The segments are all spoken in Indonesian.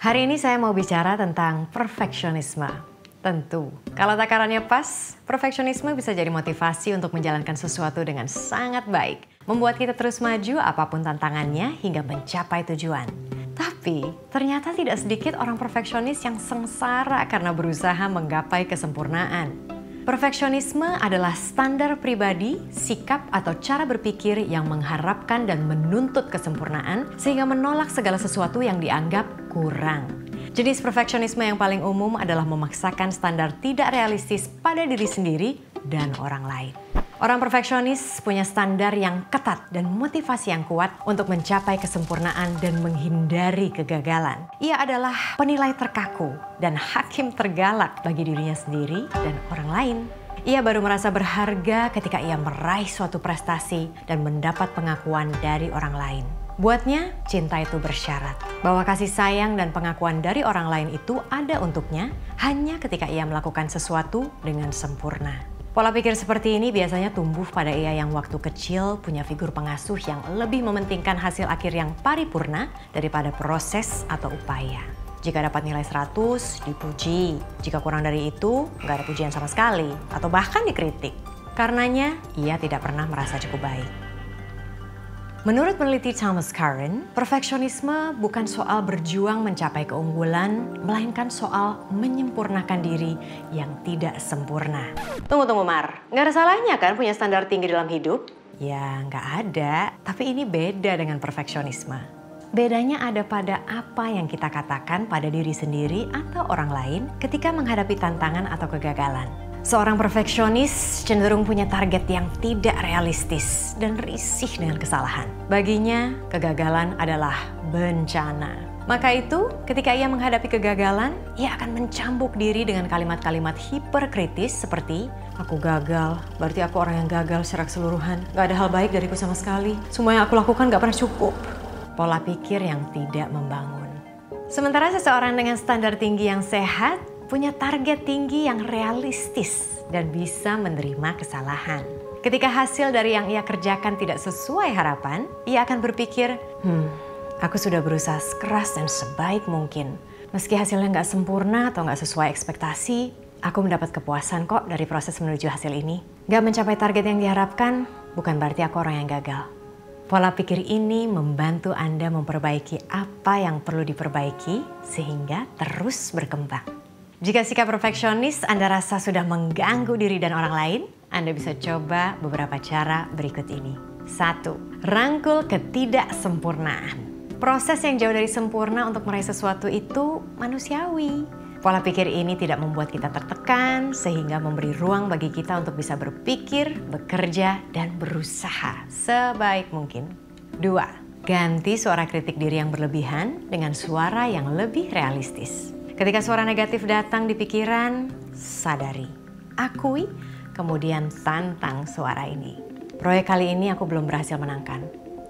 Hari ini saya mau bicara tentang perfeksionisme. Tentu, kalau takarannya pas, perfeksionisme bisa jadi motivasi untuk menjalankan sesuatu dengan sangat baik. Membuat kita terus maju apapun tantangannya hingga mencapai tujuan. Tapi, ternyata tidak sedikit orang perfeksionis yang sengsara karena berusaha menggapai kesempurnaan. Perfeksionisme adalah standar pribadi, sikap atau cara berpikir yang mengharapkan dan menuntut kesempurnaan sehingga menolak segala sesuatu yang dianggap kurang. Jenis perfeksionisme yang paling umum adalah memaksakan standar tidak realistis pada diri sendiri dan orang lain. Orang perfeksionis punya standar yang ketat dan motivasi yang kuat untuk mencapai kesempurnaan dan menghindari kegagalan. Ia adalah penilai terkaku dan hakim tergalak bagi dirinya sendiri dan orang lain. Ia baru merasa berharga ketika ia meraih suatu prestasi dan mendapat pengakuan dari orang lain. Buatnya, cinta itu bersyarat bahwa kasih sayang dan pengakuan dari orang lain itu ada untuknya hanya ketika ia melakukan sesuatu dengan sempurna. Pola pikir seperti ini biasanya tumbuh pada ia yang waktu kecil punya figur pengasuh yang lebih mementingkan hasil akhir yang paripurna daripada proses atau upaya. Jika dapat nilai 100, dipuji. Jika kurang dari itu, nggak ada pujian sama sekali atau bahkan dikritik. Karenanya, ia tidak pernah merasa cukup baik. Menurut peneliti Thomas Karen, perfeksionisme bukan soal berjuang mencapai keunggulan, melainkan soal menyempurnakan diri yang tidak sempurna. Tunggu Mar, nggak ada salahnya kan punya standar tinggi dalam hidup? Ya nggak ada, tapi ini beda dengan perfeksionisme. Bedanya ada pada apa yang kita katakan pada diri sendiri atau orang lain ketika menghadapi tantangan atau kegagalan. Seorang perfeksionis cenderung punya target yang tidak realistis dan risih dengan kesalahan. Baginya, kegagalan adalah bencana. Maka itu, ketika ia menghadapi kegagalan, ia akan mencambuk diri dengan kalimat-kalimat hiperkritis seperti, "Aku gagal, berarti aku orang yang gagal secara keseluruhan. Gak ada hal baik dariku sama sekali. Semua yang aku lakukan gak pernah cukup." Pola pikir yang tidak membangun. Sementara seseorang dengan standar tinggi yang sehat, punya target tinggi yang realistis dan bisa menerima kesalahan. Ketika hasil dari yang ia kerjakan tidak sesuai harapan, ia akan berpikir, aku sudah berusaha keras dan sebaik mungkin. Meski hasilnya nggak sempurna atau nggak sesuai ekspektasi, aku mendapat kepuasan kok dari proses menuju hasil ini. Nggak mencapai target yang diharapkan, bukan berarti aku orang yang gagal. Pola pikir ini membantu Anda memperbaiki apa yang perlu diperbaiki sehingga terus berkembang. Jika sikap perfeksionis Anda rasa sudah mengganggu diri dan orang lain, Anda bisa coba beberapa cara berikut ini. 1. Rangkul ketidaksempurnaan. Proses yang jauh dari sempurna untuk meraih sesuatu itu manusiawi. Pola pikir ini tidak membuat kita tertekan, sehingga memberi ruang bagi kita untuk bisa berpikir, bekerja, dan berusaha sebaik mungkin. 2. Ganti suara kritik diri yang berlebihan dengan suara yang lebih realistis. Ketika suara negatif datang di pikiran, sadari, akui, kemudian tantang suara ini. Proyek kali ini aku belum berhasil menangkan.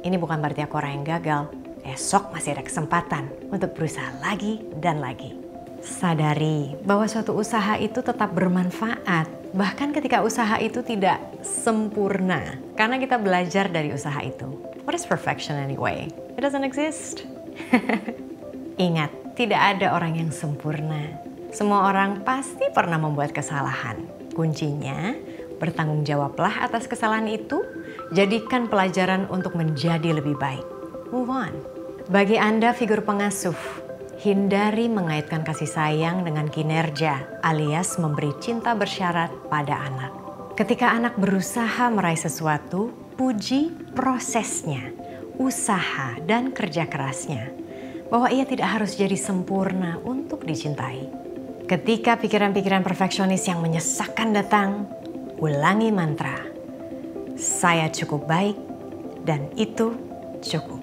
Ini bukan berarti aku orang yang gagal. Esok masih ada kesempatan untuk berusaha lagi dan lagi. Sadari bahwa suatu usaha itu tetap bermanfaat, bahkan ketika usaha itu tidak sempurna. Karena kita belajar dari usaha itu. What is perfection anyway? It doesn't exist. Ingat, tidak ada orang yang sempurna. Semua orang pasti pernah membuat kesalahan. Kuncinya, bertanggung jawablah atas kesalahan itu, jadikan pelajaran untuk menjadi lebih baik. Move on. Bagi Anda figur pengasuh, hindari mengaitkan kasih sayang dengan kinerja alias memberi cinta bersyarat pada anak. Ketika anak berusaha meraih sesuatu, puji prosesnya, usaha dan kerja kerasnya. Bahwa ia tidak harus jadi sempurna untuk dicintai. Ketika pikiran-pikiran perfeksionis yang menyesakkan datang, ulangi mantra, saya cukup baik dan itu cukup.